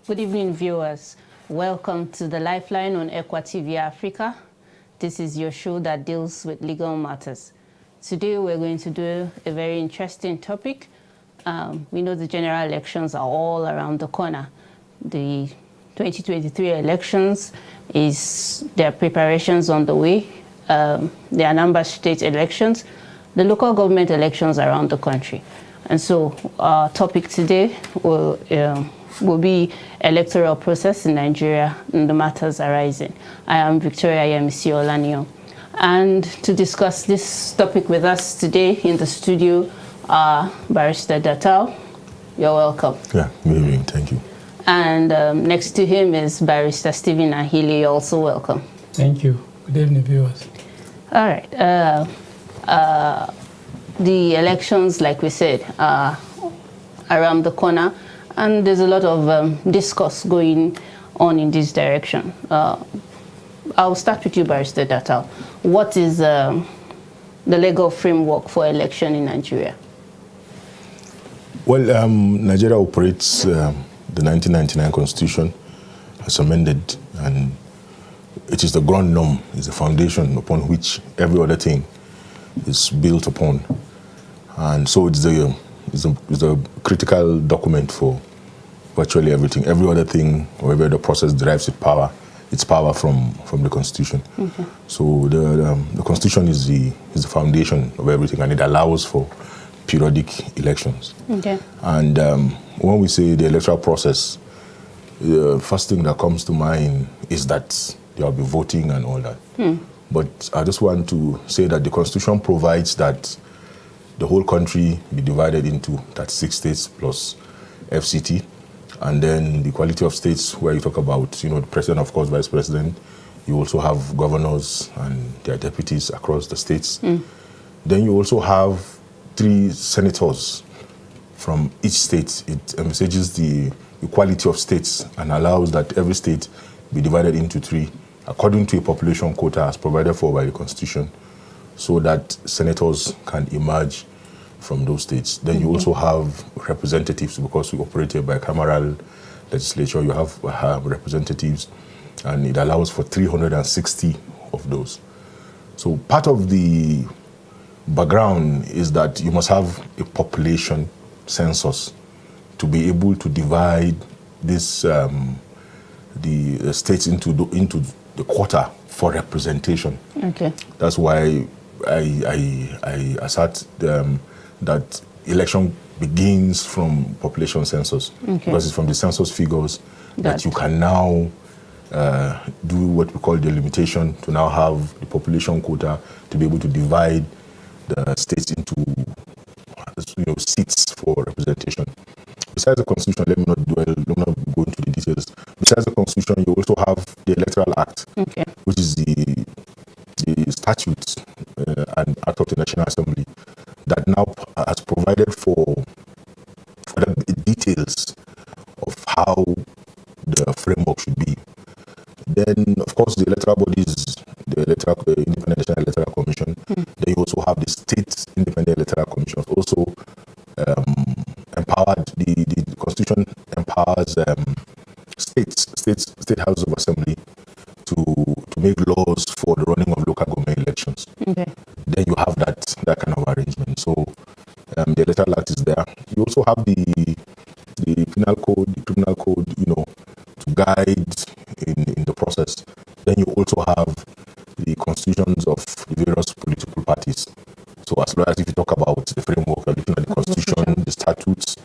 Good evening, viewers. Welcome to the Lifeline on Equa TV Africa. This is your show that deals with legal matters. Today, we're going to do a very interesting topic. We know the general elections are all around the corner. The 2023 elections there are preparations on the way. There are number of state elections, the local government elections around the country. And so our topic today will be electoral process in Nigeria and the matters arising. I am Victoria Yemisi Olanio. And to discuss this topic with us today in the studio are Barrister Datal. You're welcome. Yeah, good evening. Thank you. And next to him is Barrister Stephen Ahili. You're also welcome. Thank you. Good evening, viewers. All right. The elections, like we said, are around the corner, and there's a lot of discourse going on in this direction. I'll start with you, Barrister Datal. What is the legal framework for election in Nigeria? Well, Nigeria operates the 1999 Constitution as amended, and it is the ground norm, is the foundation upon which every other thing is built upon. And so it's a critical document for virtually everything. Every other thing or every other process derives its power from the Constitution. Okay. So the Constitution is the foundation of everything, and it allows for periodic elections. Okay. And when we say the electoral process, the first thing that comes to mind is that there will be voting and all that. But I just want to say that the Constitution provides that the whole country be divided into 36 states plus FCT, and then the quality of states where you talk about, the president, of course, vice president. You also have governors and their deputies across the states. Then you also have 3 senators from each state. It envisages the equality of states and allows that every state be divided into 3 according to a population quota as provided for by the Constitution, so that senators can emerge from those states. Then you also have representatives, because we operate a bicameral legislature. You have representatives, and it allows for 360 of those. So part of the background is that you must have a population census to be able to divide this the states into the quota for representation. Okay. That's why I assert that election begins from population census, because it's from the census figures that you can now do what we call delimitation, to now have the population quota to be able to divide the states into seats for representation. Besides the Constitution, let me not go into the details. Besides the Constitution, you also have the Electoral Act, which is the statute and Act of the National Assembly that now has provided for the details of how the framework should be. Then, of course, the electoral bodies, the Independent National Electoral Commission. Then you also have the State Independent Electoral Commission. Also empowered, the Constitution empowers state houses of assembly to make laws for the running of local government elections. Then you have that kind of arrangement. So the Electoral Act is there. You also have the penal code, the criminal code, to guide in the process. Then you also have the constitutions of the various political parties. So as long as if you talk about the framework, you're looking at the Constitution, the statutes,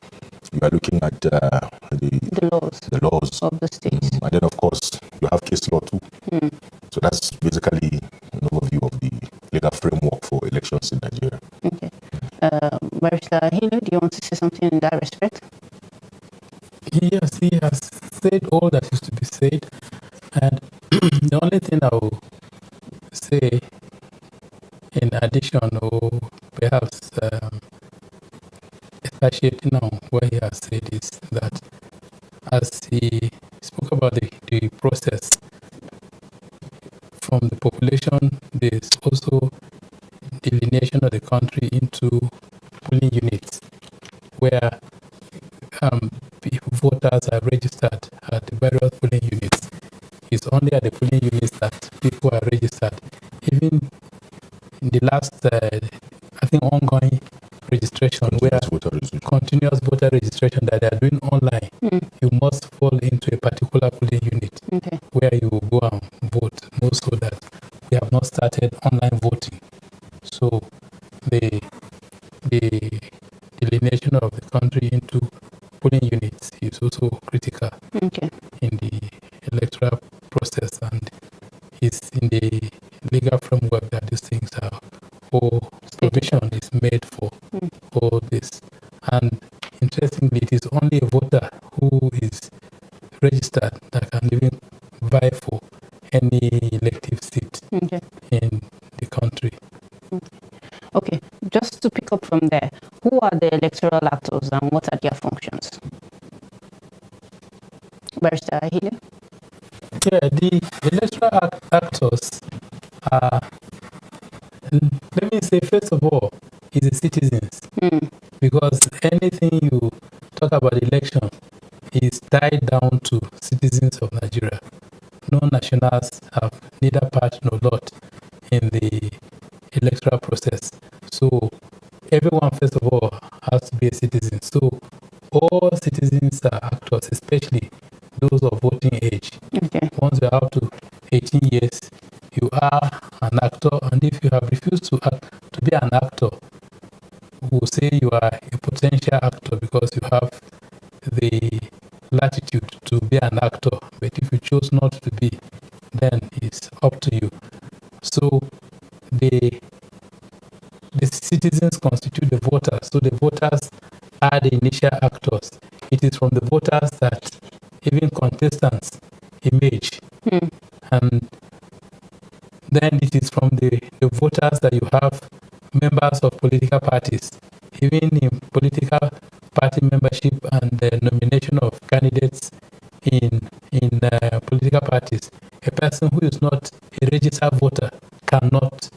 you are looking at the laws of the states. And then, of course, you have case law too. So that's basically an overview of the legal framework for elections in Nigeria. Okay. Barrister Ahili, do you want to say something in that respect? Yes, he has said all that is to be said. And the only thing I will say in addition, or perhaps expatiating on what he has said, is that as he spoke about the process from the population, there's also delineation of the country into polling units where voters are registered at the various polling units. It's only at the polling units that people are registered. Even in the last, I think, ongoing registration, continuous voter registration that they are doing online, you must fall into a particular polling unit where you will go and vote. More so that we have not started online voting. So the delineation of the country into polling units is also critical in the electoral process, and it's in the legal framework that these things are, or provision is made for all this. And interestingly, it is only a voter who is registered that can even vie for any elective seat in the country. Okay, just to pick up from there, who are the electoral actors and what are their functions? Barrister Ahile? Yeah, the electoral actors are, let me say, first of all, is the citizens. Because anything you talk about election is tied down to citizens of Nigeria. No nationals have neither part nor lot in the electoral process. So everyone, first of all, has to be a citizen. So all citizens are actors, especially those of voting age. Once you're up to 18 years, you are an actor, and if you have refused to be an actor, we'll say you are a potential actor because you have the latitude to be an actor. But if you chose not to be, then it's up to you. So the citizens constitute the voters. So the voters are the initial actors. It is from the voters that even contestants emerge. And then it is from the voters that you have members of political parties. Even in political party membership and the nomination of candidates in political parties, a person who is not a registered voter cannot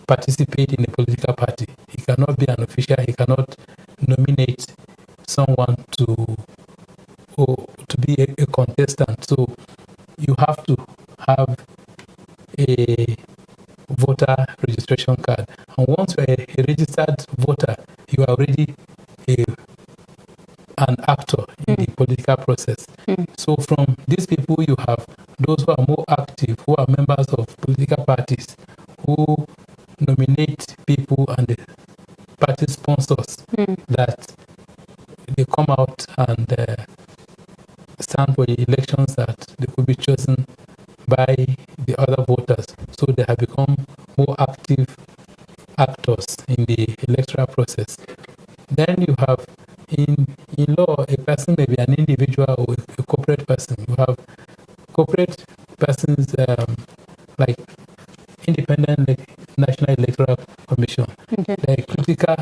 participate in a political party. He cannot be an official. He cannot nominate someone to be a contestant. So you have to have a voter registration card. And once you are a registered voter, you are already an actor in the political process. So from these people, you have those who are more active, who are members of political parties, who nominate people, and the party sponsors that they come out and stand for the elections that they could be chosen by the other voters. So they have become more active actors in the electoral process. Then you have in law, a person may be an individual or a corporate person. You have corporate persons like independent National Electoral Commission. They're a critical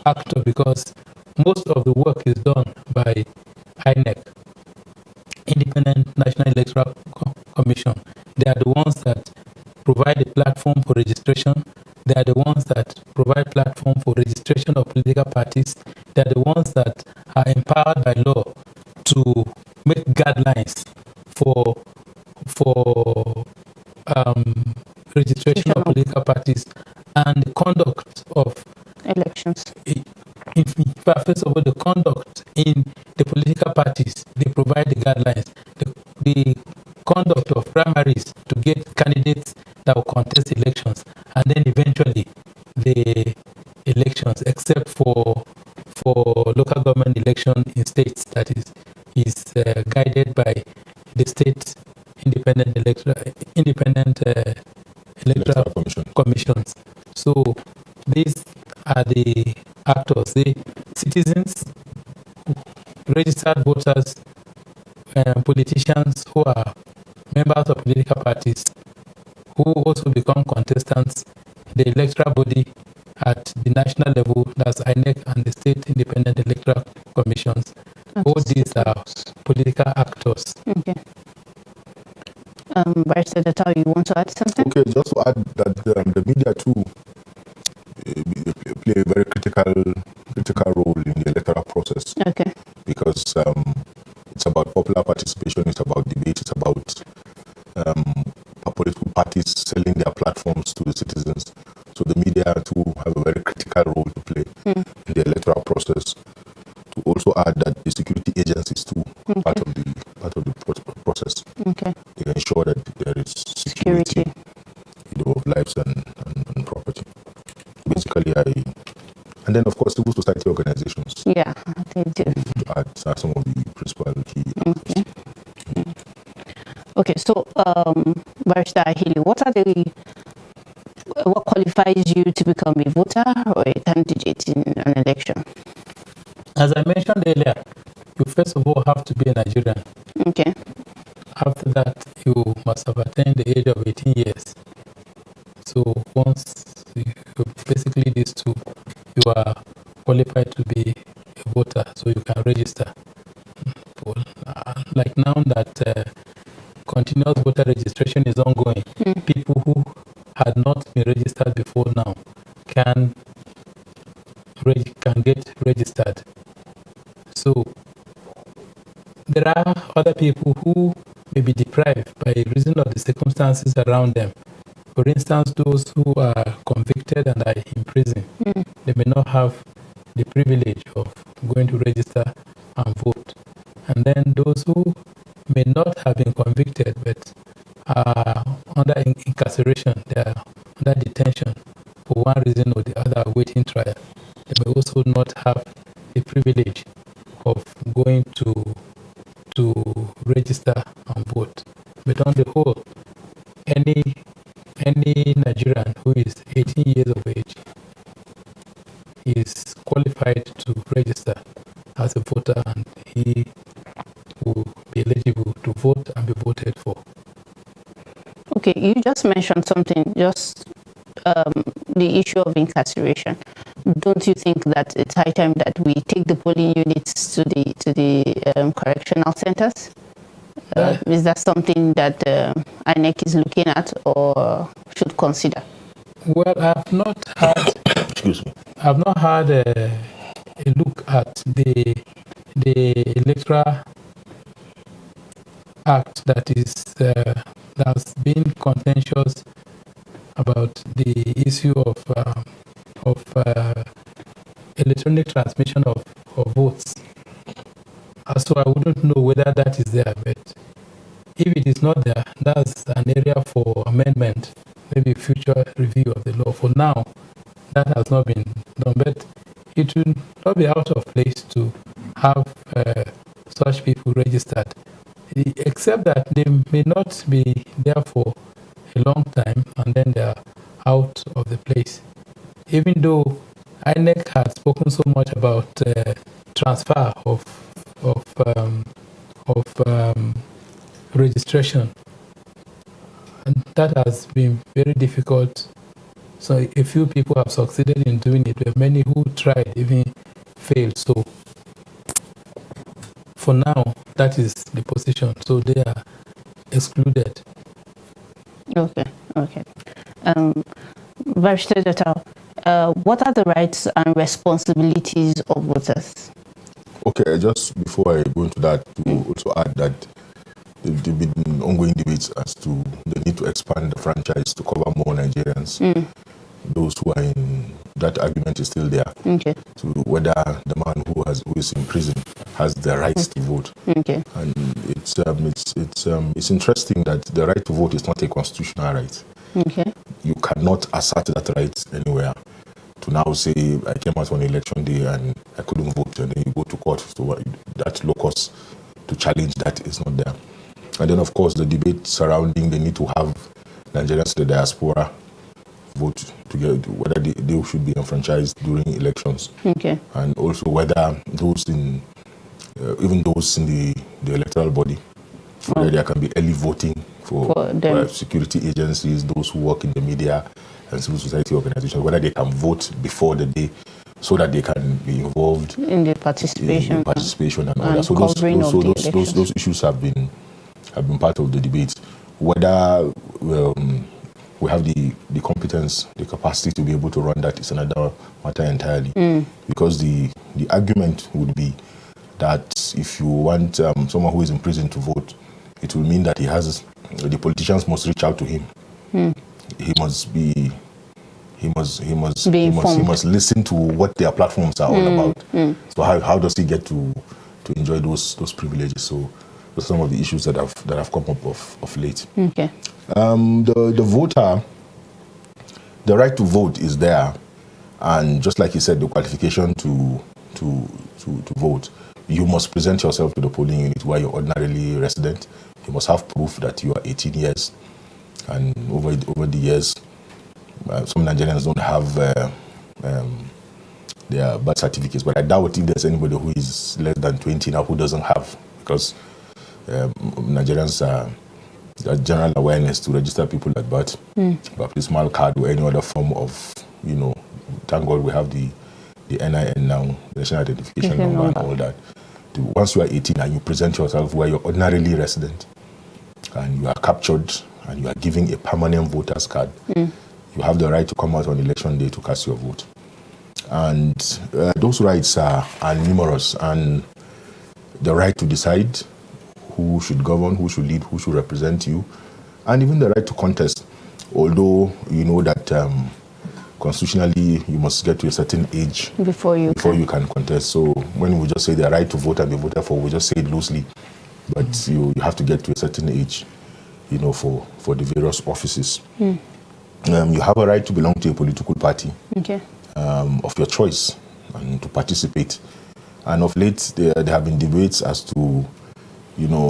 actor because most of the work is done by INEC, Independent National Electoral Commission. They are the ones that provide a platform for registration. They are the ones that provide platform for registration of political parties. They are the ones that are empowered by law to make guidelines for registration of political parties and the conduct of elections. First of all, the conduct in the political parties, they provide the guidelines. The conduct of primaries to get candidates that will contest elections, and then eventually the elections, except for local government election in states, that is guided by the state independent electoral commissions. So these are the actors, the citizens, registered voters, politicians who are members of political parties, who also become contestants, the electoral body at the national level, that's INEC, and the state independent electoral commissions. All these are political actors. Okay. Barrister Data, you want to add something? Okay, just to add that the media too play a very critical role in the electoral process. Okay. Because it's about popular participation Yeah, they do. Are some of the principal key. Okay. Okay, so Barrister Ahili, what qualifies you to become a voter or a candidate in an election? As I mentioned earlier, you first of all have to be a Nigerian. Okay. After that, you must have attained the age of 18 years. So once you basically these two, you are qualified to be a voter, so you can register. Like now that continuous voter registration is ongoing, people who had not been registered before now can get registered. So there are other people who may be deprived by reason of the circumstances around them. For instance, those who are convicted and are in prison, they may not have the privilege of going to register and vote. And then those who may not have been convicted but are under incarceration, they are under detention for one reason or the other, awaiting trial. They may also not have the privilege of going to register and vote. But on the whole, any Nigerian who is 18 years of age is qualified to register as a voter, and he will be eligible to vote and be voted for. Okay, you just mentioned something, just the issue of incarceration. Don't you think that it's high time that we take the polling units to the correctional centers? Is that something that INEC is looking at or should consider? Well, I've not had a look at the electoral act that's been contentious about the issue of electronic transmission of votes. So I wouldn't know whether that is there, but if it is not there, that's an area for amendment, maybe future review of the law. For now, that has not been done, but it will not be out of place to have such people registered, except that they may not be there for a long time and then they are out of the place. Even though INEC had spoken so much about transfer of registration, and that has been very difficult. So a few people have succeeded in doing it, but many who tried even failed. So for now, that is the position. So they are excluded. Okay. Barrister Dottal, what are the rights and responsibilities of voters? Okay, just before I go into that, to also add that there have been ongoing debates as to the need to expand the franchise to cover more Nigerians. Those who are in that argument is still there. Okay. So whether the man who is in prison has the rights to vote. Okay. And it's interesting that the right to vote is not a constitutional right. Okay. You cannot assert that right anywhere. To now say I came out on election day and I couldn't vote, and then you go to court. So that locus to challenge that is not there. And then of course the debate surrounding the need to have Nigerians in the diaspora vote together, whether they should be enfranchised during elections. Okay. And also whether those in even those in the electoral body, whether there can be early voting for security agencies, those who work in the media and civil society organizations, whether they can vote before the day so that they can be involved in the participation, and all that. So those issues have been part of the debate. Whether we have the competence, the capacity to be able to run that is another matter entirely. Because the argument would be that if you want someone who is in prison to vote, it will mean that the politicians must reach out to him. He must listen to what their platforms are all about. So how does he get to enjoy those privileges? So those are some of the issues that have come up of late. Okay. The voter, the right to vote is there, and just like you said, the qualification to to vote. You must present yourself to the polling unit where you're ordinarily resident. You must have proof that you are 18 years. And over the years, some Nigerians don't have their birth certificates, but I doubt if there's anybody who is less than 20 now who doesn't have, because Nigerians are general awareness to register people at birth, baptismal card or any other form of, thank God we have the NIN now, National Identification Number and all that. Once you are 18 and you present yourself where you're ordinarily resident and you are captured and you are given a permanent voter's card, you have the right to come out on election day to cast your vote. And those rights are numerous, and the right to decide who should govern, who should lead, who should represent you, and even the right to contest, although you know that constitutionally you must get to a certain age before you can contest. So when we just say the right to vote and be voted for, we just say it loosely, but you have to get to a certain age, for the various offices. You have a right to belong to a political party of your choice and to participate. And of late, there have been debates as to,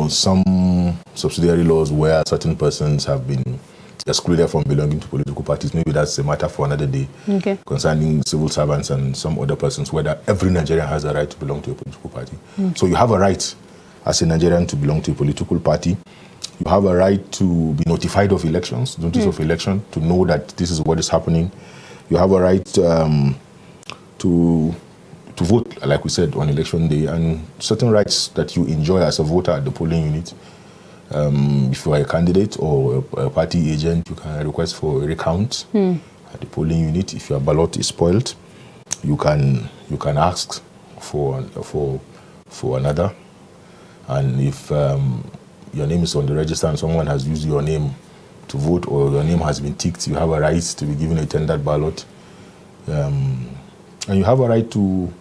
some subsidiary laws where certain persons have been excluded from belonging to political parties. Maybe that's a matter for another day, concerning civil servants and some other persons, whether every Nigerian has a right to belong to a political party. So you have a right as a Nigerian to belong to a political party. You have a right to be notified of elections, notice of election, to know that this is what is happening. You have a right to vote, like we said, on election day, and certain rights that you enjoy as a voter at the polling unit. If you are a candidate or a party agent, you can request for a recount at the polling unit. If your ballot is spoiled, you can ask for another. And if your name is on the register and someone has used your name to vote, or your name has been ticked, you have a right to be given a tendered ballot. And you have a right to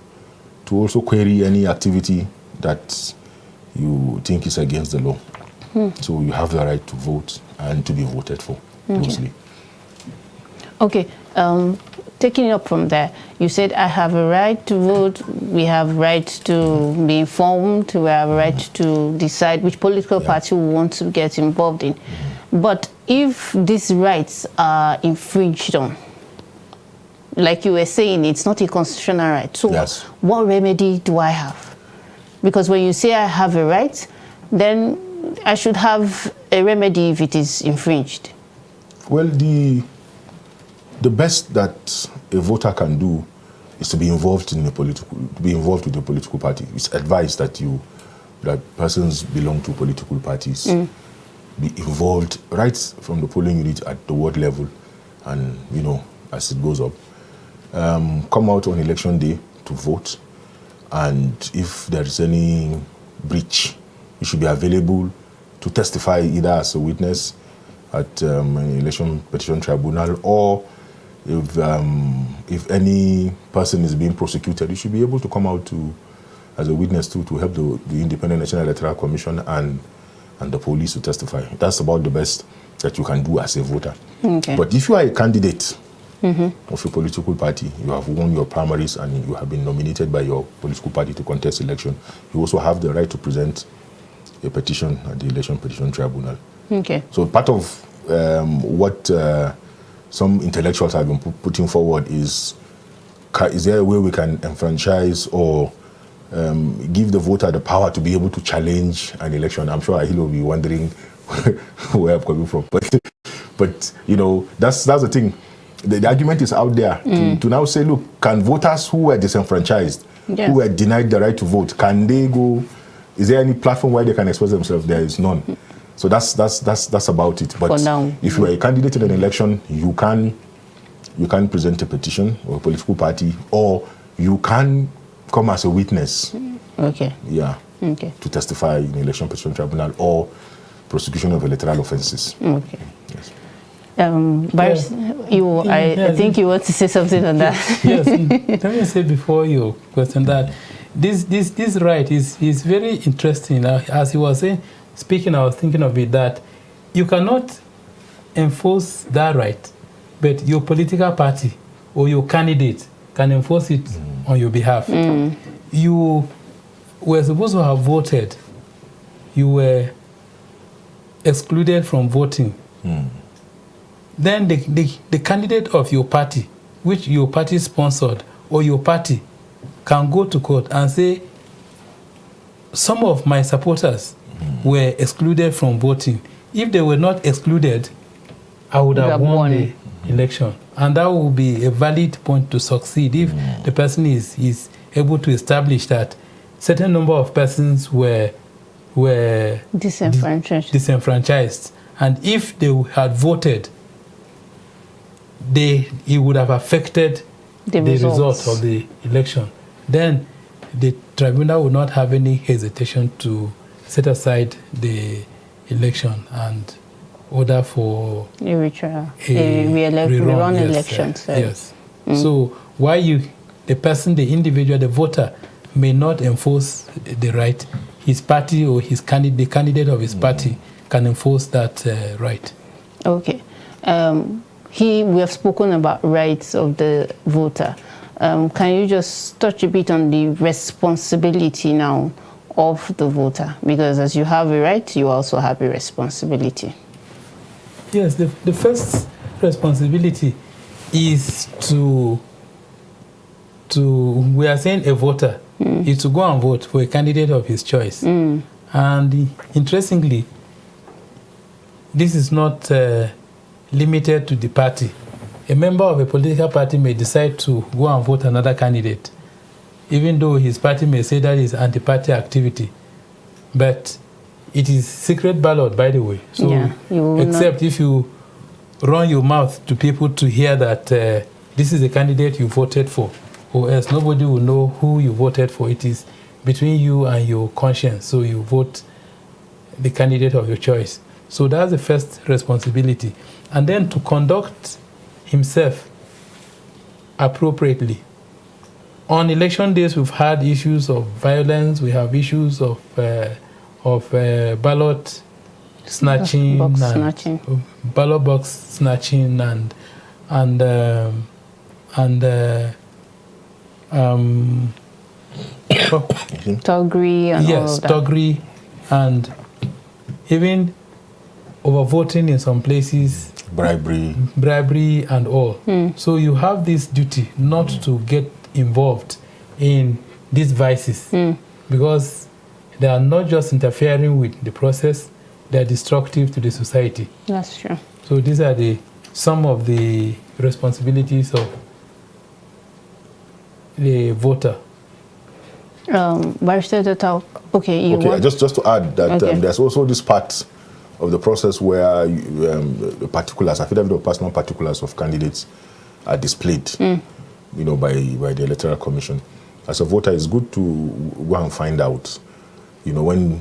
also query any activity that you think is against the law. So you have the right to vote and to be voted for, mostly. Okay. Taking it up from there, you said I have a right to vote, we have right to be informed, we have a right to decide which political party we want to get involved in. But if these rights are infringed on, like you were saying, it's not a constitutional right. So what remedy do I have? Because when you say I have a right, then I should have a remedy if it is infringed. Well, the best that a voter can do is to be involved with a political party. It's advised that persons belong to political parties. Be involved right from the polling unit at the ward level, and as it goes up. Come out on election day to vote, and if there is any breach, you should be available to testify either as a witness at an election petition tribunal, or if any person is being prosecuted, you should be able to come out as a witness to help the Independent National Electoral Commission and the police to testify. That's about the best that you can do as a voter. But if you are a candidate of a political party, you have won your primaries and you have been nominated by your political party to contest election, you also have the right to present a petition at the Election Petition Tribunal. So part of what some intellectuals have been putting forward is there a way we can enfranchise or give the voter the power to be able to challenge an election? I'm sure Ahilo will be wondering where I'm coming from. But that's the thing. The argument is out there to now say, look, can voters who were disenfranchised, who were denied the right to vote, can they go? Is there any platform where they can express themselves? There is none. So that's about it. But if you are a candidate in an election, you can present a petition or a political party, or you can come as a witness. To testify in election petition tribunal or prosecution of electoral offences. Baris, I think you want to say something on that. Yes. Let me say before your question that this right is very interesting. As you were saying, speaking, I was thinking of it, that you cannot enforce that right, but your political party or your candidate can enforce it on your behalf. you were supposed to have voted, you were excluded from voting. Then the candidate of your party, which your party sponsored, or your party, can go to court and say, some of my supporters were excluded from voting. If they were not excluded, I would have won the election. And that would be a valid point to succeed if the person is able to establish that certain number of persons were disenfranchised. And if they had voted, it would have affected the result of the election. Then the tribunal would not have any hesitation to set aside the election and order for a rerun election. Yes. So why the person, the individual, the voter, may not enforce the right, his party or the candidate of his party can enforce that right. Okay. We have spoken about rights of the voter. Can you just touch a bit on the responsibility now of the voter? Because as you have a right, you also have a responsibility. Yes, the first responsibility is we are saying a voter is to go and vote for a candidate of his choice. And interestingly, this is not limited to the party. A member of a political party may decide to go and vote another candidate, even though his party may say that is anti-party activity. But it is secret ballot, by the way. So, except if you run your mouth to people to hear that this is the candidate you voted for, or else nobody will know who you voted for. It is between you and your conscience. So you vote the candidate of your choice. So that's the first responsibility. And then to conduct himself appropriately. On election days, we've had issues of violence. We have issues of ballot snatching, ballot box snatching, and Toggery and all of that. Toggery, and even overvoting in some places. Bribery and all. So you have this duty not to get involved in these vices because they are not just interfering with the process, they are destructive to the society. That's true. So these are some of the responsibilities of the voter. Barrister Total, just to add that there's also this part of the process where the particulars, affidavit of personal particulars of candidates are displayed, by the Electoral Commission. As a voter, it's good to go and find out, when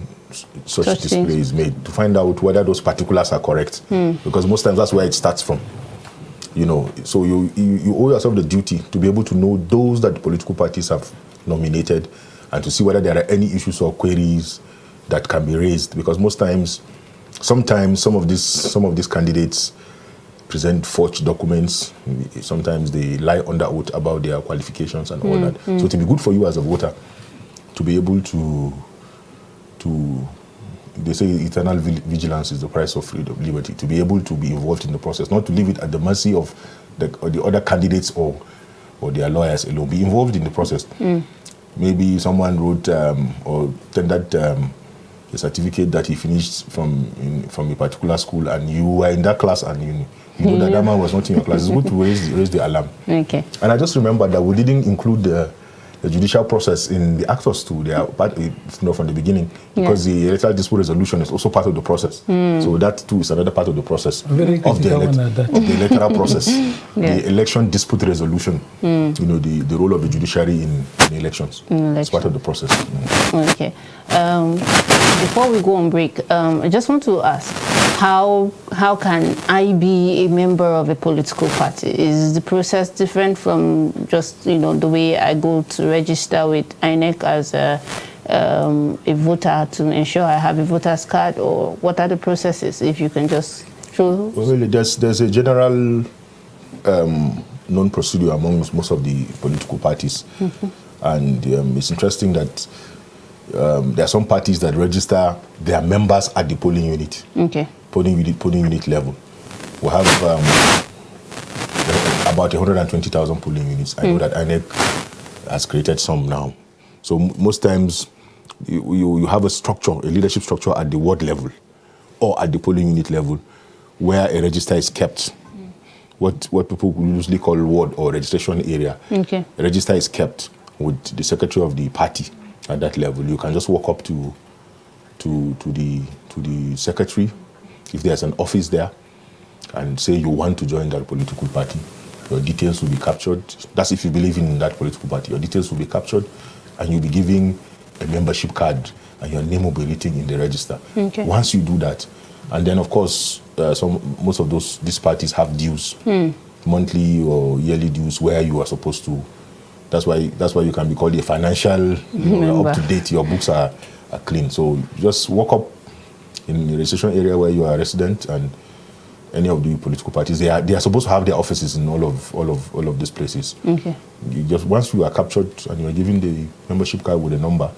such display is made, to find out whether those particulars are correct, because most times that's where it starts from. So you owe yourself the duty to be able to know those that the political parties have nominated and to see whether there are any issues or queries that can be raised, because sometimes some of these candidates present forged documents. Sometimes they lie under oath about their qualifications and all that. So it will be good for you as a voter to be able to they say eternal vigilance is the price of freedom, liberty, to be able to be involved in the process, not to leave it at the mercy of the other candidates or their lawyers alone. Be involved in the process. Maybe someone wrote or tendered a certificate that he finished from a particular school, and you were in that class, and you know that man was not in your class. It's good to raise the alarm. Okay. And I just remember that we didn't include the judicial process in the actors too. They are part, from the beginning, because the electoral dispute resolution is also part of the process. So that too is another part of the process of the electoral process. The election dispute resolution. The role of the judiciary in elections. It's part of the process. Okay. Before we go on break, I just want to ask, how can I be a member of a political party? Is the process different from just the way I go to register with INEC as a voter to ensure I have a voter's card, or what are the processes? If you can just show. Well, there's a general known procedure among most of the political parties, And it's interesting that there are some parties that register their members at the polling unit. Okay. Polling unit level. We have about 120,000 polling units. I know that INEC has created some now. So most times you have a structure, a leadership structure at the ward level or at the polling unit level where a register is kept. What people usually call ward or registration area. Okay. A register is kept with the secretary of the party at that level. You can just walk up to the secretary if there's an office there and say you want to join that political party. Your details will be captured. That's if you believe in that political party. Your details will be captured and you'll be giving a membership card and your name will be written in the register. Okay. Once you do that, and then of course, most of these parties have dues, monthly or yearly dues where you are supposed to. That's why you can be called a financial, up to date. Your books are clean. So just walk up in the registration area where you are a resident, and any of the political parties, they are supposed to have their offices in all of these places. Okay. Just once you are captured and you are given the membership card with a number,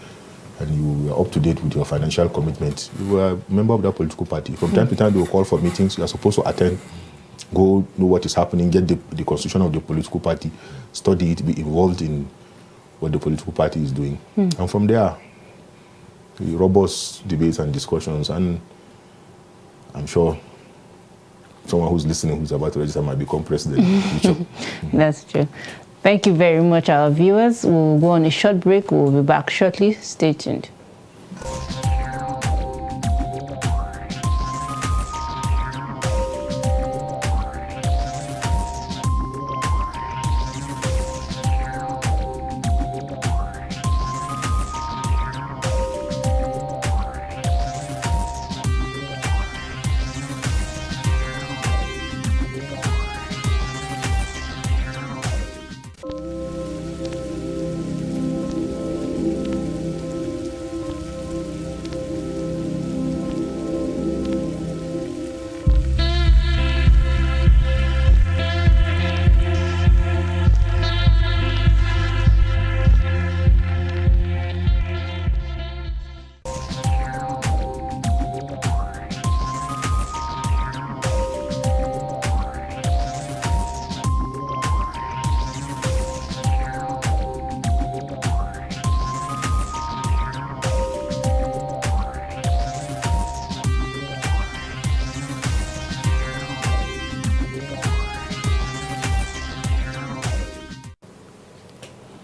and you are up to date with your financial commitment, you are a member of that political party. From time to time, they will call for meetings. You are supposed to attend, go know what is happening, get the constitution of the political party, study it, be involved in what the political party is doing. And from there, the robust debates and discussions, and I'm sure someone who's listening who's about to register might become president in the future. That's true. Thank you very much, our viewers. We'll go on a short break. We'll be back shortly. Stay tuned.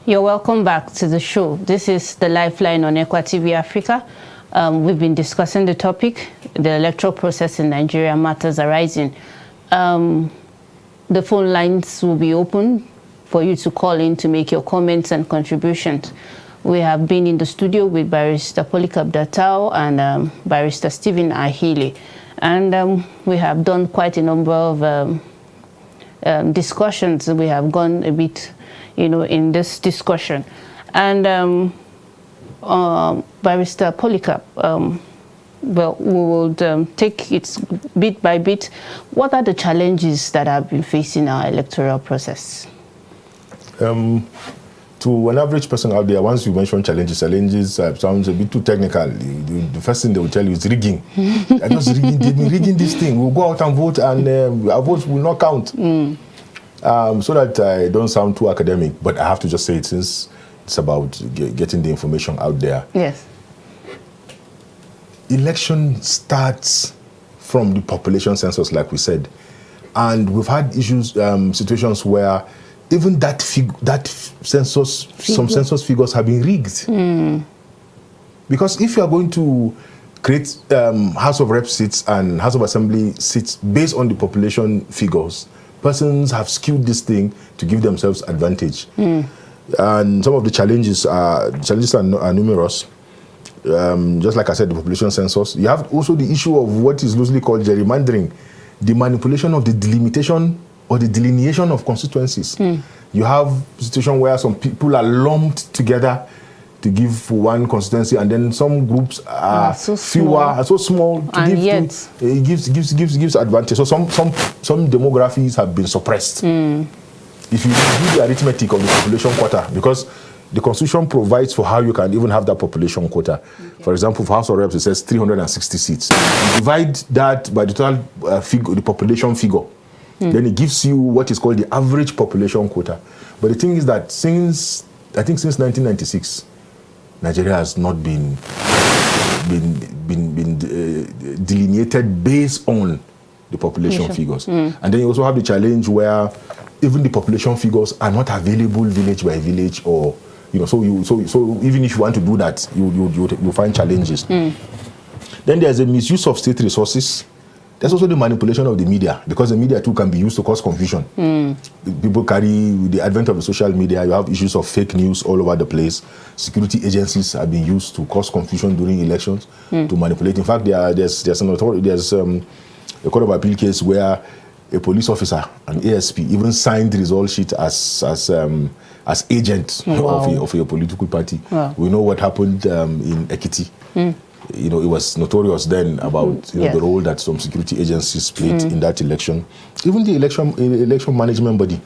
You're welcome back to the show. This is the Lifeline on Equa TV Africa. We've been discussing the topic, the electoral process in Nigeria, matters arising. The phone lines will be open for you to call in to make your comments and contributions. We have been in the studio with Barrister Polycarp Datao and Barrister Stephen Ahili. And we have done quite a number of discussions. We have gone a bit, in this discussion. And Barrister Polycarp, well, we will take it bit by bit. What are the challenges that have been facing our electoral process? To an average person out there, once you mention challenges sounds a bit too technical. The first thing they will tell you is rigging. I just rigging, they've been rigging this thing. We'll go out and vote, and our votes will not count. So that I don't sound too academic, but I have to just say it since it's about getting the information out there. Yes. Election starts from the population census, like we said, and we've had issues, situations where even that census, some census figures have been rigged. Because if you are going to create House of Rep seats and House of Assembly seats based on the population figures, persons have skewed this thing to give themselves advantage. And some of the challenges are numerous. Just like I said, the population census. You have also the issue of what is loosely called gerrymandering, the manipulation of the delimitation or the delineation of constituencies. You have a situation where some people are lumped together to give one constituency, and then some groups are so small to and give yet to, it gives advantage. So some demographies have been suppressed. If you do the arithmetic of the population quota, because the Constitution provides for how you can even have that population quota. Okay. For example, for House of Reps, it says 360 seats. You divide that by the total figure, the population figure. Then it gives you what is called the average population quota. But the thing is that since 1996, Nigeria has not been delineated based on the population figures. And then you also have the challenge where even the population figures are not available village by village, or so even if you want to do that, you find challenges. Then there's a misuse of state resources. There's also the manipulation of the media, because the media too can be used to cause confusion. People carry, with the advent of the social media, you have issues of fake news all over the place. Security agencies have been used to cause confusion during elections, to manipulate. In fact, there's a court of appeal case where a police officer, an ASP, even signed the result sheet as agent of a political party. Wow. We know what happened in Ekiti. It was notorious then about the role that some security agencies played in that election. Even the election management body.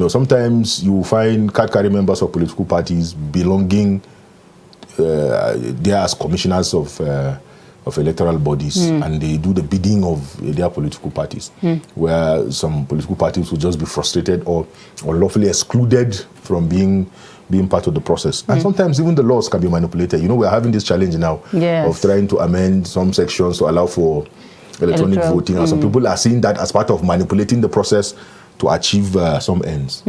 Sometimes you find card-carrying members of political parties belonging there as commissioners of electoral bodies, and they do the bidding of their political parties, where some political parties will just be frustrated or lawfully excluded from being part of the process. And sometimes even the laws can be manipulated. We're having this challenge now of trying to amend some sections to allow for electronic voting, and some people are seeing that as part of manipulating the process to achieve some ends.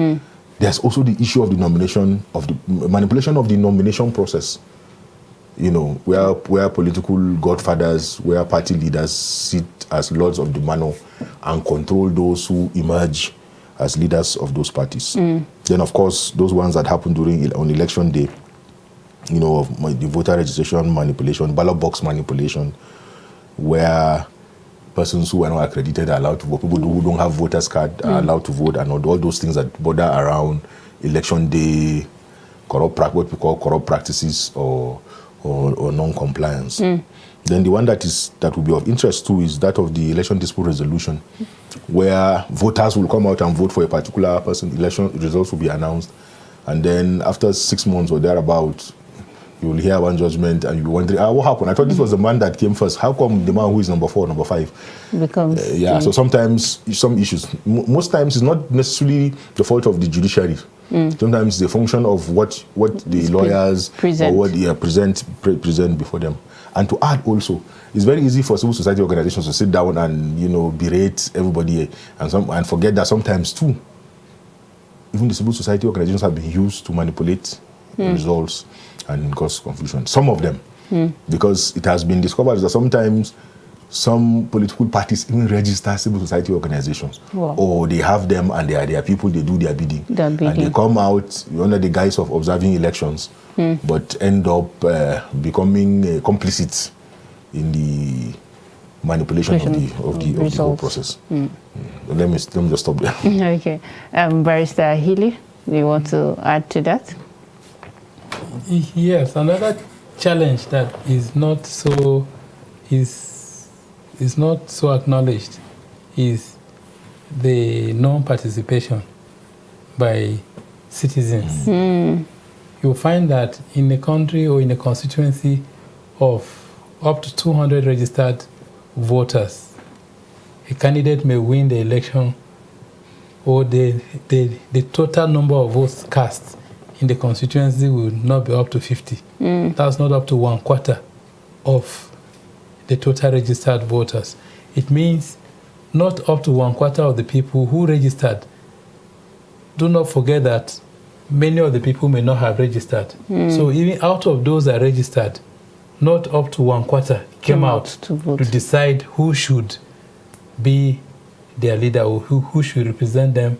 There's also the issue of the manipulation of the nomination process. Where political godfathers, where party leaders sit as lords of the manor and control those who emerge as leaders of those parties. Then, of course, those ones that happen on election day, of the voter registration manipulation, ballot box manipulation, where persons who are not accredited are allowed to vote, people who don't have voters card are allowed to vote, and all those things that border around election day, what we call corrupt practices or non-compliance. Then the one that will be of interest too is that of the election dispute resolution, where voters will come out and vote for a particular person, election results will be announced, and then after 6 months or thereabout, you will hear one judgment and you'll be wondering, what happened? I thought this was the man that came first. How come the man who is number 4, number 5? Becomes... so sometimes some issues, most times it's not necessarily the fault of the judiciary. Sometimes it's the function of what the lawyers present. Or what they present before them. And to add also, it's very easy for civil society organizations to sit down and berate everybody and forget that sometimes too, even the civil society organizations have been used to manipulate results and cause confusion. Some of them, because it has been discovered that sometimes some political parties even register civil society organizations. Wow. Or they have them and they are their people, they do their bidding. And they come out under the guise of observing elections, but end up becoming complicit in the manipulation of the whole process. Let me just stop there. Okay. Barrister Healy, do you want to add to that? Yes, another challenge that is not so acknowledged is the non-participation by citizens. You'll find that in a country or in a constituency of up to 200 registered voters, a candidate may win the election, or the total number of votes cast in the constituency will not be up to 50. That's not up to 1/4 of the total registered voters. It means not up to 1/4 of the people who registered. Do not forget that many of the people may not have registered. So even out of those that registered, not up to 1/4 came out to decide who should be their leader or who should represent them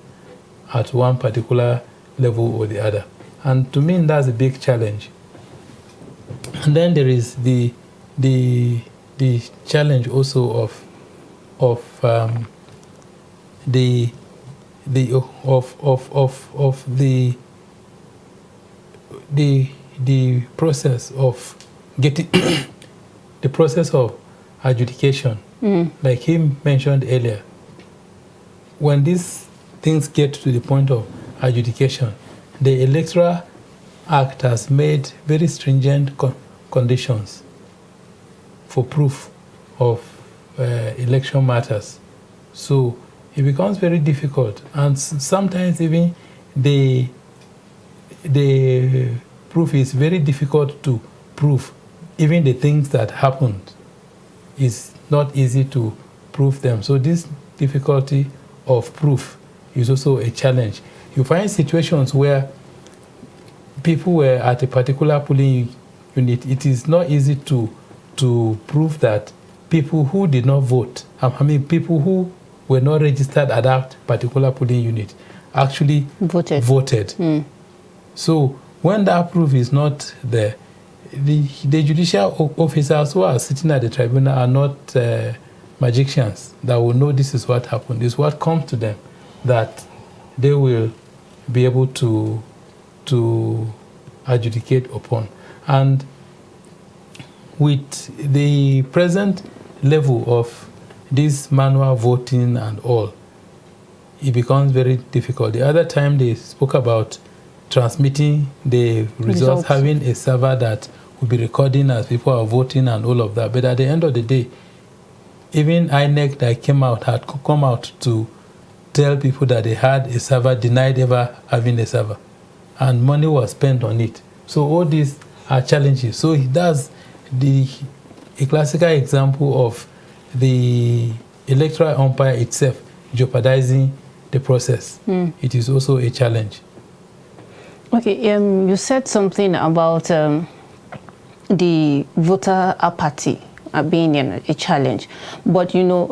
at one particular level or the other. And to me, that's a big challenge. And then there is the challenge also of the process of getting the process of adjudication, like he mentioned earlier. When these things get to the point of adjudication, the electoral Act has made very stringent conditions for proof of election matters. So it becomes very difficult, and sometimes even the proof is very difficult to prove. Even the things that happened is not easy to prove them. So this difficulty of proof is also a challenge. You find situations where people were at a particular polling unit. It is not easy to prove that people who did not vote, people who were not registered at that particular polling unit, actually voted. So when that proof is not there, the judicial officers who are sitting at the tribunal are not magicians that will know this is what happened. It's what comes to them that they will be able to adjudicate upon. And with the present level of this manual voting and all, it becomes very difficult. The other time they spoke about transmitting the results, having a server that will be recording as people are voting and all of that. But at the end of the day, even INEC that had come out to tell people that they had a server, denied ever having a server. And money was spent on it. So all these are challenges. So that's a classical example of the electoral umpire itself jeopardizing the process. It is also a challenge. Okay, you said something about the voter apathy being a challenge. But, you know,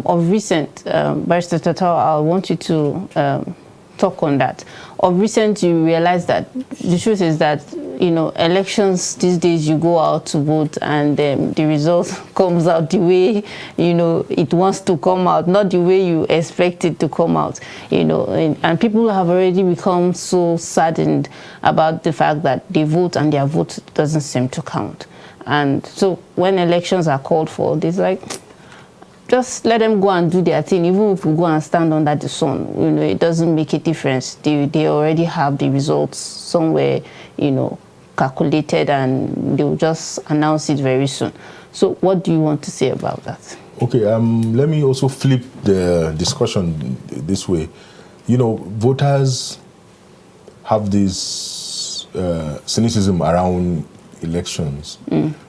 of recent, Barrister Total, I want you to talk on that. Of recent, you realize that the truth is that, you know, elections these days, you go out to vote and the result comes out the way, you know, it wants to come out, not the way you expect it to come out, you know, and people have already become so saddened about the fact that they vote and their vote doesn't seem to count. And so when elections are called for, it's like, just let them go and do their thing. Even if we go and stand under the sun, you know, it doesn't make a difference. They already have the results somewhere, you know, calculated, and they'll just announce it very soon. So what do you want to say about that? Okay, let me also flip the discussion this way. You know, voters have this cynicism around elections.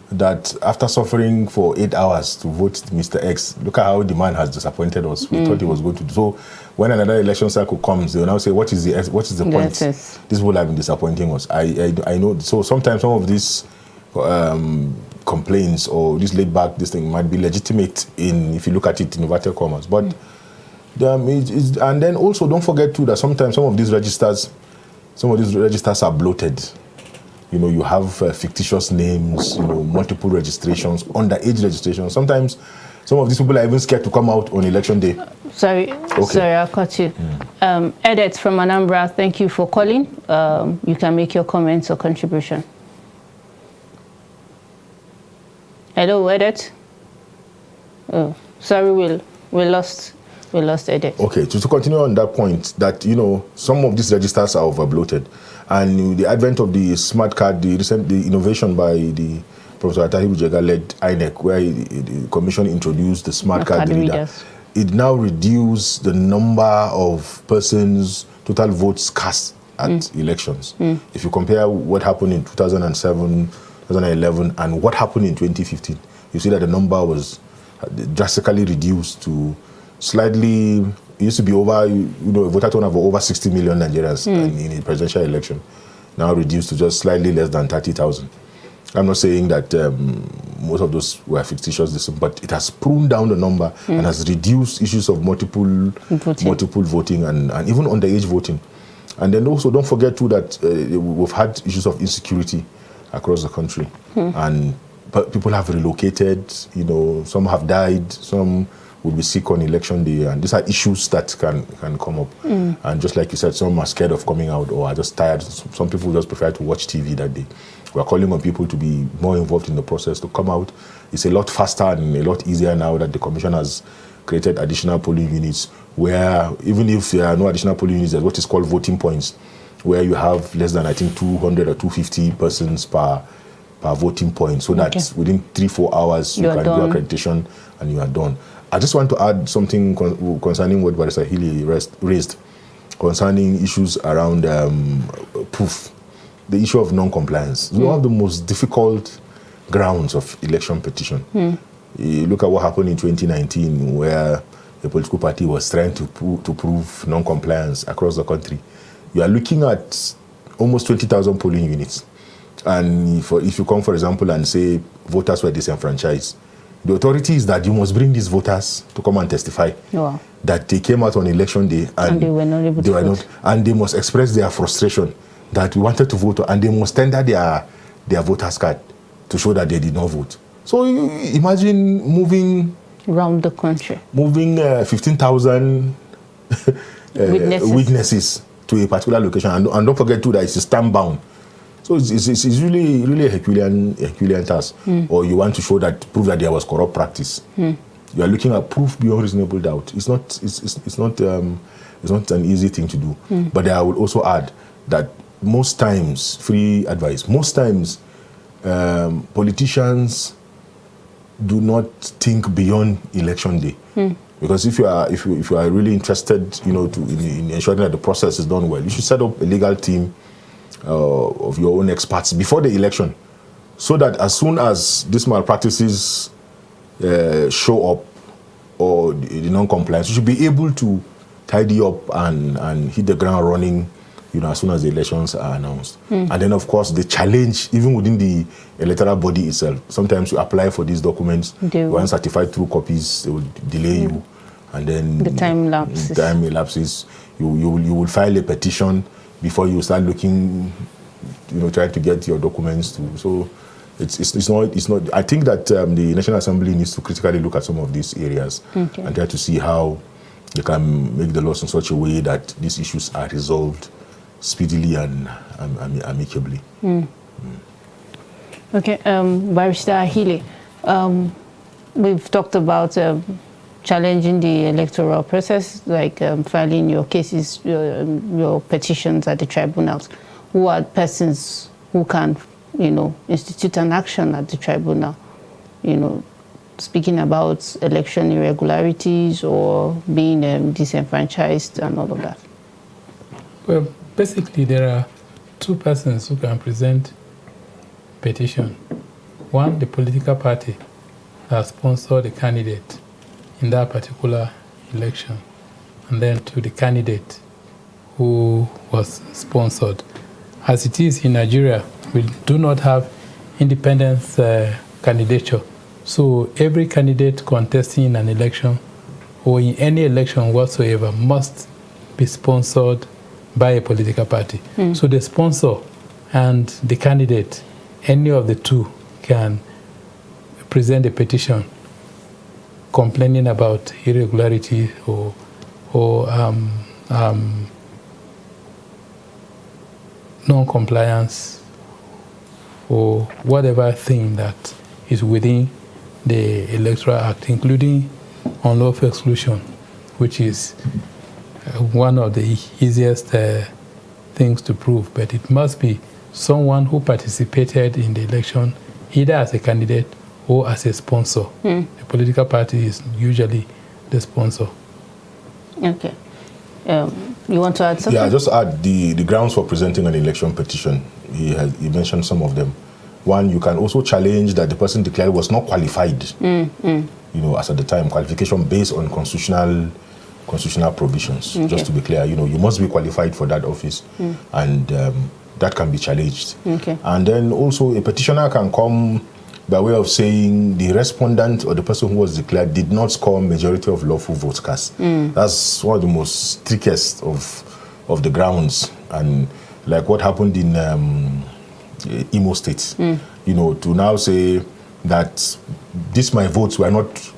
That after suffering for 8 hours to vote Mr. X, look at how the man has disappointed us. We thought he was going to do. So when another election cycle comes, they will now say, what is the point? These people have been disappointing us. I know. So sometimes some of these complaints or this laid back, this thing might be legitimate if you look at it in inverted commas. But and then also don't forget too that sometimes some of these registers are bloated. You know, you have fictitious names, you know, multiple registrations, underage registrations. Sometimes some of these people are even scared to come out on election day. Sorry, I caught you. Edith from Anambra, thank you for calling. You can make your comments or contribution. Hello, Edith. Oh, sorry, we lost Edith. Okay, to continue on that point, that, you know, some of these registers are overbloated. And the advent of the smart card, the innovation by the Professor Atahiru Jega-led INEC, where the commission introduced the smart card reader, it now reduced the number of persons, total votes cast at elections. If you compare what happened in 2007, 2011, and what happened in 2015, you see that the number was drastically reduced to slightly. It used to be over, you know, a voter turnover of over 60 million Nigerians in a presidential election, now reduced to just slightly less than 30,000. I'm not saying that most of those were fictitious, but it has pruned down the number and has reduced issues of multiple voting and even underage voting. And then also don't forget too that we've had issues of insecurity across the country, and people have relocated. You know, some have died, some will be sick on election day, and these are issues that can come up. And just like you said, some are scared of coming out or are just tired. Some people just prefer to watch TV that day. We're calling on people to be more involved in the process, to come out. It's a lot faster and a lot easier now that the Commission has created additional polling units, where even if there are no additional polling units, there's what is called voting points, where you have less than, I think, 200 or 250 persons per voting point, so that within 3-4 hours you can do accreditation and you are done. I just want to add something concerning what Barrister Healy raised concerning issues around proof, the issue of non-compliance. One of the most difficult grounds of election petition. You look at what happened in 2019, where the political party was trying to prove non-compliance across the country. You are looking at almost 20,000 polling units. And if you come, for example, and say voters were disenfranchised, the authority is that you must bring these voters to come and testify that they came out on election day and they were not able to vote. And they must express their frustration that we wanted to vote, and they must tender their voters card to show that they did not vote. So imagine moving around the country, 15,000 witnesses to a particular location, and don't forget too that it's stamp bound. So it's really a Herculean task. Or you want to prove that there was corrupt practice. You are looking at proof beyond reasonable doubt. It's not an easy thing to do. But I would also add that most times, free advice, most times politicians do not think beyond election day. Because if you are really interested, in ensuring that the process is done well, you should set up a legal team of your own experts before the election, so that as soon as these malpractices show up or the non-compliance, you should be able to tidy up and hit the ground running, as soon as the elections are announced. And then, of course, the challenge, even within the electoral body itself, sometimes you apply for these documents, once certified through copies, they will delay you, and then the time elapses. You will file a petition before you start looking, trying to get your documents to. So it's not. I think that the National Assembly needs to critically look at some of these areas and try to see how they can make the laws in such a way that these issues are resolved speedily and amicably. Okay, Barrister Healy, we've talked about challenging the electoral process, like filing your cases, your petitions at the tribunals. Who are persons who can, institute an action at the tribunal? Speaking about election irregularities or being disenfranchised and all of that. Well, basically, there are two persons who can present petition. One, the political party that sponsored the candidate in that particular election, and then to the candidate who was sponsored. As it is in Nigeria, we do not have independent candidature. So every candidate contesting in an election or in any election whatsoever must be sponsored by a political party. So the sponsor and the candidate, any of the two, can present a petition complaining about irregularity or non-compliance or whatever thing that is within the Electoral Act, including unlawful exclusion, which is one of the easiest things to prove. But it must be someone who participated in the election either as a candidate or as a sponsor. The political party is usually the sponsor. Okay. You want to add something? Yeah, just add the grounds for presenting an election petition. He mentioned some of them. One, you can also challenge that the person declared was not qualified. As at the time, qualification based on constitutional provisions. Just to be clear, you must be qualified for that office, and that can be challenged. And then also a petitioner can come by way of saying the respondent or the person who was declared did not score majority of lawful votes cast. That's one of the most trickiest of the grounds, and like what happened in Imo State, to now say that my votes were not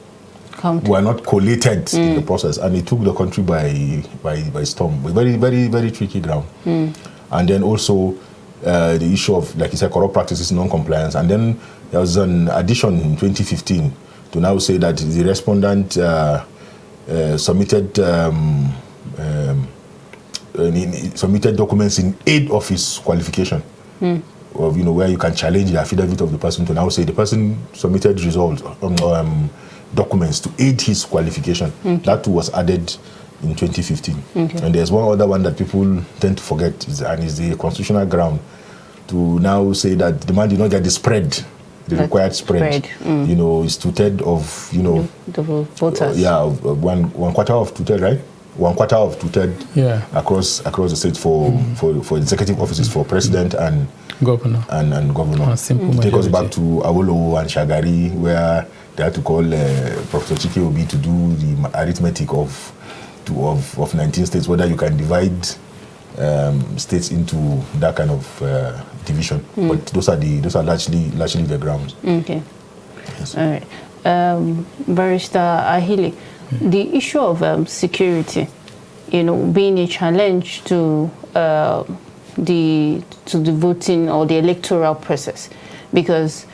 collated in the process, and it took the country by storm. Very, very, very tricky ground. And then also the issue of, like you said, corrupt practices, non-compliance. And then there was an addition in 2015 to now say that the respondent submitted submitted documents in aid of his qualification. Of, where you can challenge the affidavit of the person to now say the person submitted results, documents to aid his qualification. That was added in 2015. And there's one other one that people tend to forget, and is the constitutional ground to now say that the man did not get the spread, the required spread. Is two-thirds of, the voters. One quarter of two-thirds, right? One quarter of two-thirds across the state for executive offices, for president and governor. And governor. Take us back to Awolowo and Shagari, where they had to call Professor Chike Obi to do the arithmetic of 19 states, whether you can divide states into that kind of division. But those are largely the grounds. Okay. Yes. All right. Barrister Ahili, the issue of security, being a challenge to the voting or the electoral process, because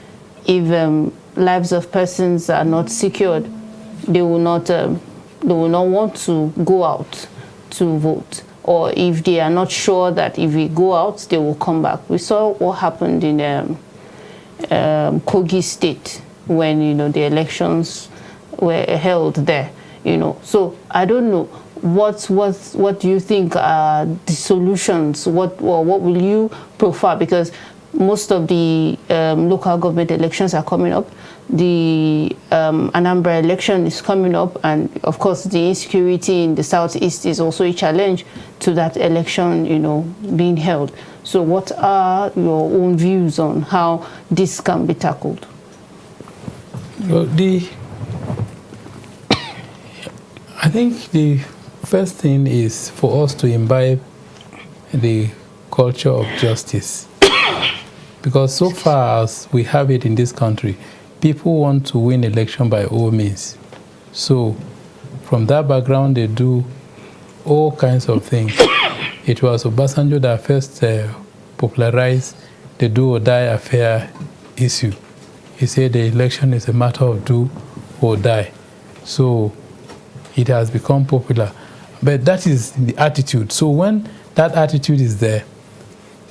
if lives of persons are not secured, they will not want to go out to vote, or if they are not sure that if we go out they will come back. We saw what happened in Kogi State when the elections were held there. So I don't know what do you think are the solutions? What will you prefer? Because most of the local government elections are coming up. The Anambra election is coming up, and of course the insecurity in the southeast is also a challenge to that election, being held. So what are your own views on how this can be tackled? Well, I think the first thing is for us to imbibe the culture of justice. Because so far as we have it in this country, people want to win election by all means. So from that background, they do all kinds of things. It was Obasanjo that first popularized the do or die affair issue. He said the election is a matter of do or die. So it has become popular. But that is the attitude. So when that attitude is there,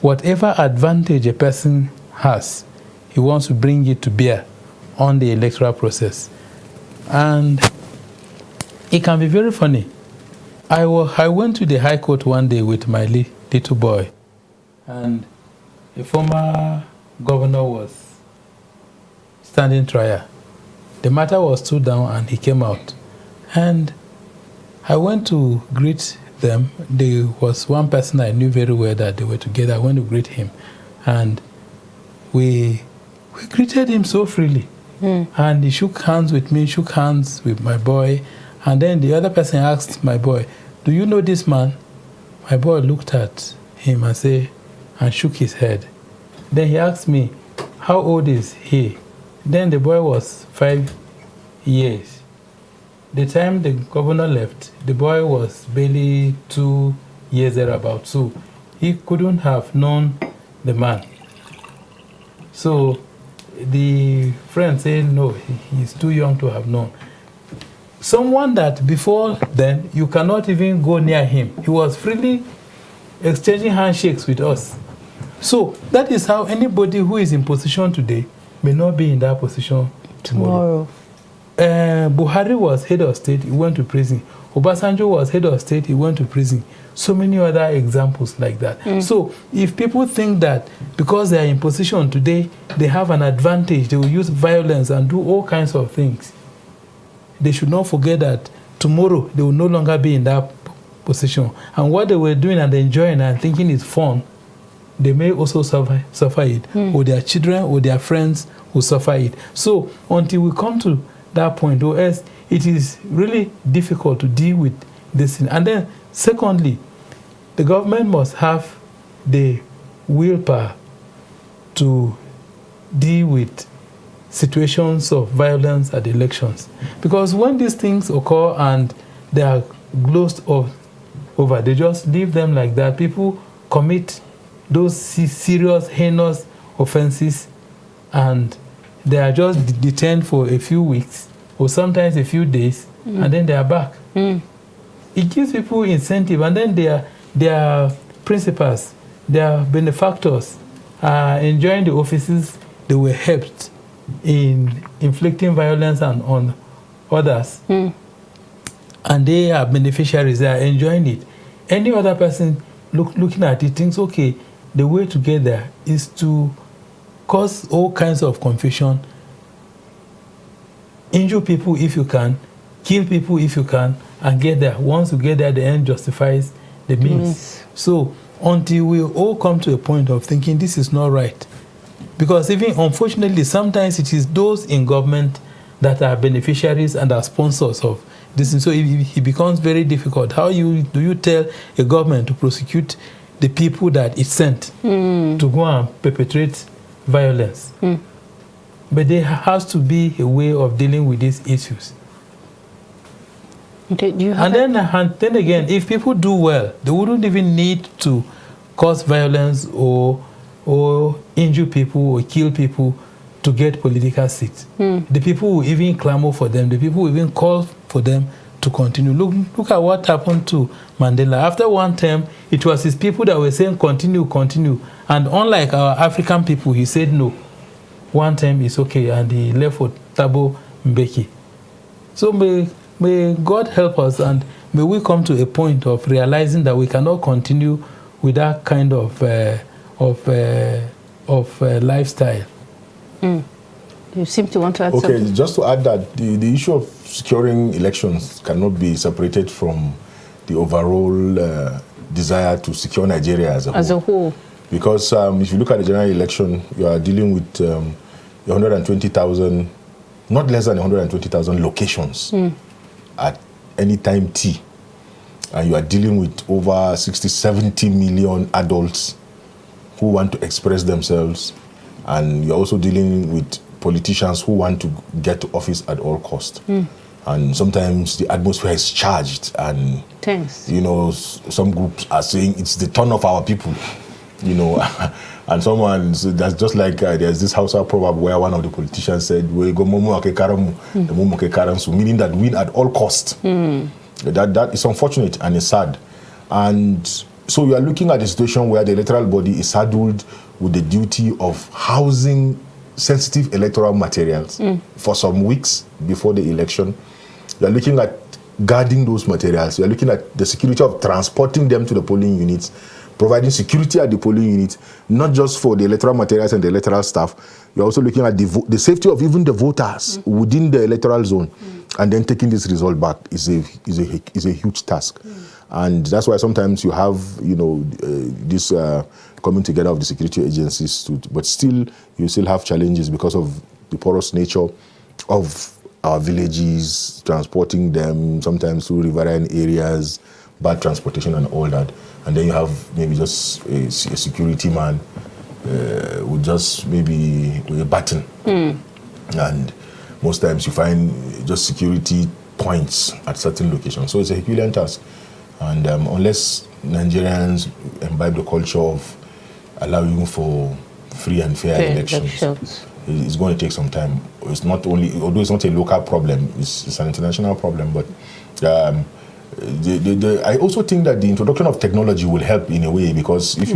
whatever advantage a person has, he wants to bring it to bear on the electoral process. And it can be very funny. I went to the High Court one day with my little boy, and a former governor was standing trial. The matter was stood down and he came out. And I went to greet them. There was one person I knew very well that they were together. I went to greet him. And we greeted him so freely. And he shook hands with me, shook hands with my boy. And then the other person asked my boy, "Do you know this man?" My boy looked at him and shook his head. Then he asked me, "How old is he?" Then the boy was 5 years. The time the governor left, the boy was barely 2 years thereabout. So he couldn't have known the man. So the friend said, no, he's too young to have known. Someone that before then, you cannot even go near him. He was freely exchanging handshakes with us. So that is how anybody who is in position today may not be in that position tomorrow. Buhari was head of state, he went to prison. Obasanjo was head of state, he went to prison. So many other examples like that. So if people think that because they are in position today, they have an advantage, they will use violence and do all kinds of things, they should not forget that tomorrow they will no longer be in that position. And what they were doing and enjoying and thinking is fun, they may also suffer it, or their children or their friends will suffer it. So until we come to that point, or else it is really difficult to deal with this thing. And then secondly, the government must have the willpower to deal with situations of violence at elections. Because when these things occur and they are glossed over, they just leave them like that. People commit those serious, heinous offenses and they are just detained for a few weeks or sometimes a few days and then they are back. It gives people incentive, and then their principals, their benefactors are enjoying the offices they were helped in inflicting violence on others. And they are beneficiaries, they are enjoying it. Any other person looking at it thinks, okay, the way to get there is to cause all kinds of confusion, injure people if you can, kill people if you can, and get there. Once you get there, the end justifies the means. So until we all come to a point of thinking this is not right, because even unfortunately sometimes it is those in government that are beneficiaries and are sponsors of this, and so it becomes very difficult. How do you tell a government to prosecute the people that it sent to go and perpetrate violence? But there has to be a way of dealing with these issues. Okay, do you have and then again, if people do well, they wouldn't even need to cause violence or injure people or kill people to get political seats. The people will even clamor for them. The people will even call for them to continue. Look at what happened to Mandela. After one term, it was his people that were saying continue, continue. And unlike our African people, he said no. One term is okay, and he left for Thabo Mbeki. So may God help us, and may we come to a point of realizing that we cannot continue with that kind of lifestyle. You seem to want to add something. Okay, just to add that the issue of securing elections cannot be separated from the overall desire to secure Nigeria as a whole. Because if you look at the general election, you are dealing with 120,000, not less than 120,000 locations at any time T. And you are dealing with over 60, 70 million adults who want to express themselves. And you're also dealing with politicians who want to get to office at all cost. And sometimes the atmosphere is charged, and tense. You know, some groups are saying it's the turn of our people, you know. And someone, so that's just like there's this Hausa proverb where one of the politicians said, "We go momo ake karamu, the momo ake karansu," meaning that win at all cost. That is unfortunate and it's sad. And so we are looking at a situation where the electoral body is saddled with the duty of housing sensitive electoral materials for some weeks before the election. We are looking at guarding those materials. We are looking at the security of transporting them to the polling units, providing security at the polling units, not just for the electoral materials and the electoral staff. You're also looking at the safety of even the voters within the electoral zone, and then taking this result back is a huge task. And that's why sometimes you have, you know, this coming together of the security agencies, but still you still have challenges because of the porous nature of our villages, transporting them sometimes through riverine areas, bad transportation and all that. And then you have maybe just a security man with just maybe a button. And most times you find just security points at certain locations. So it's a Herculean task. And unless Nigerians imbibe the culture of allowing for free and fair elections, it's going to take some time. It's not only, although it's not a local problem, it's an international problem. But I also think that the introduction of technology will help in a way, because if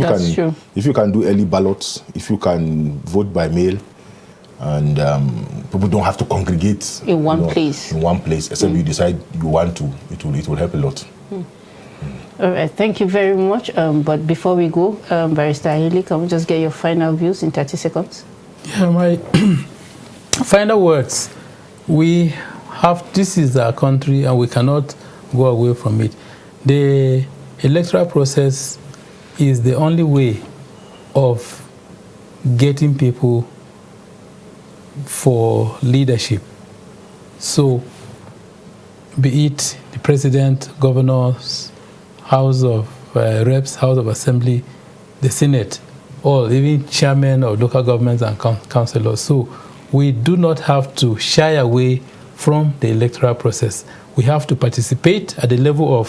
you can do early ballots, if you can vote by mail, and people don't have to congregate in one place, except you decide you want to, it will help a lot. All right, thank you very much. But before we go, Barrister Ahili, can we just get your final views in 30 seconds? Yeah, my final words. This is our country, and we cannot go away from it. The electoral process is the only way of getting people for leadership. So, be it the president, governors, House of Reps, House of Assembly, the Senate, or even chairmen of local governments and councillors. So we do not have to shy away from the electoral process. We have to participate at the level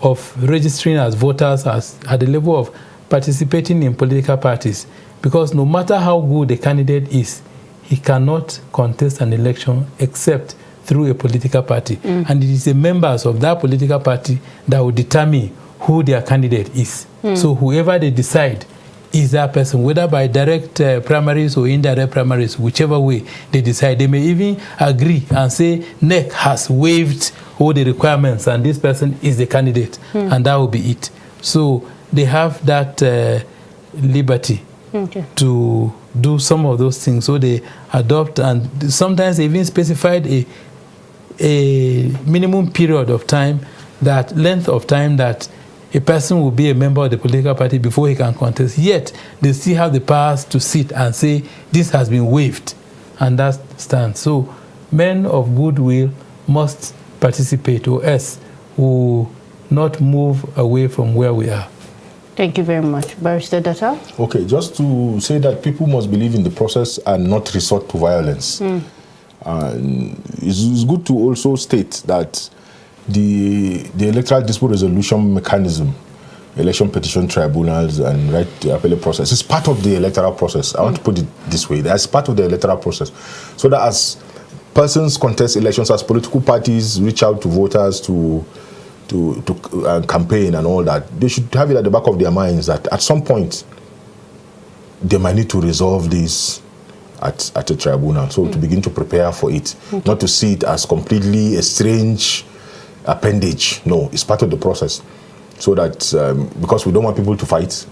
of registering as voters, at the level of participating in political parties. Because no matter how good the candidate is, he cannot contest an election except through a political party. And it is the members of that political party that will determine who their candidate is. So whoever they decide is that person, whether by direct primaries or indirect primaries, whichever way they decide. They may even agree and say NEC has waived all the requirements and this person is the candidate, and that will be it. So they have that liberty to do some of those things. So they adopt, and sometimes they even specified a minimum period of time, that length of time that a person will be a member of the political party before he can contest. Yet they still have the powers to sit and say this has been waived, and that stands. So men of goodwill must participate, or else will not move away from where we are. Thank you very much. Barrister Data? Okay, just to say that people must believe in the process and not resort to violence. It's good to also state that the electoral dispute resolution mechanism, election petition tribunals and right to appellate process is part of the electoral process. I want to put it this way. That's part of the electoral process. So that as persons contest elections, as political parties reach out to voters to campaign and all that, they should have it at the back of their minds that at some point they might need to resolve this at a tribunal. So to begin to prepare for it, not to see it as completely a strange appendage. No, it's part of the process. So that because we don't want people to fight,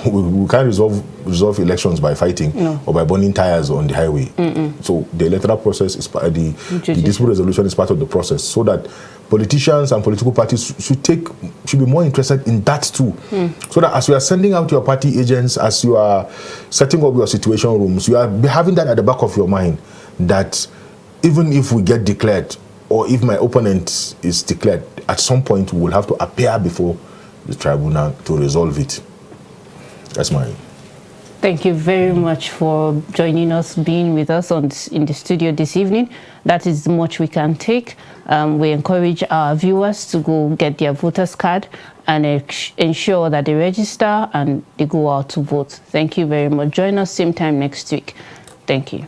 we can't resolve elections by fighting or by burning tires on the highway. So the electoral process is part of the dispute resolution is part of the process, so that politicians and political parties should be more interested in that too. So that as you are sending out your party agents, as you are setting up your situation rooms, you are having that at the back of your mind, that even if we get declared, or if my opponent is declared, at some point we will have to appear before the tribunal to resolve it. That's my... Thank you very much for joining us, being with us in the studio this evening. That is much we can take. We encourage our viewers to go get their voters card and ensure that they register and they go out to vote. Thank you very much. Join us same time next week. Thank you.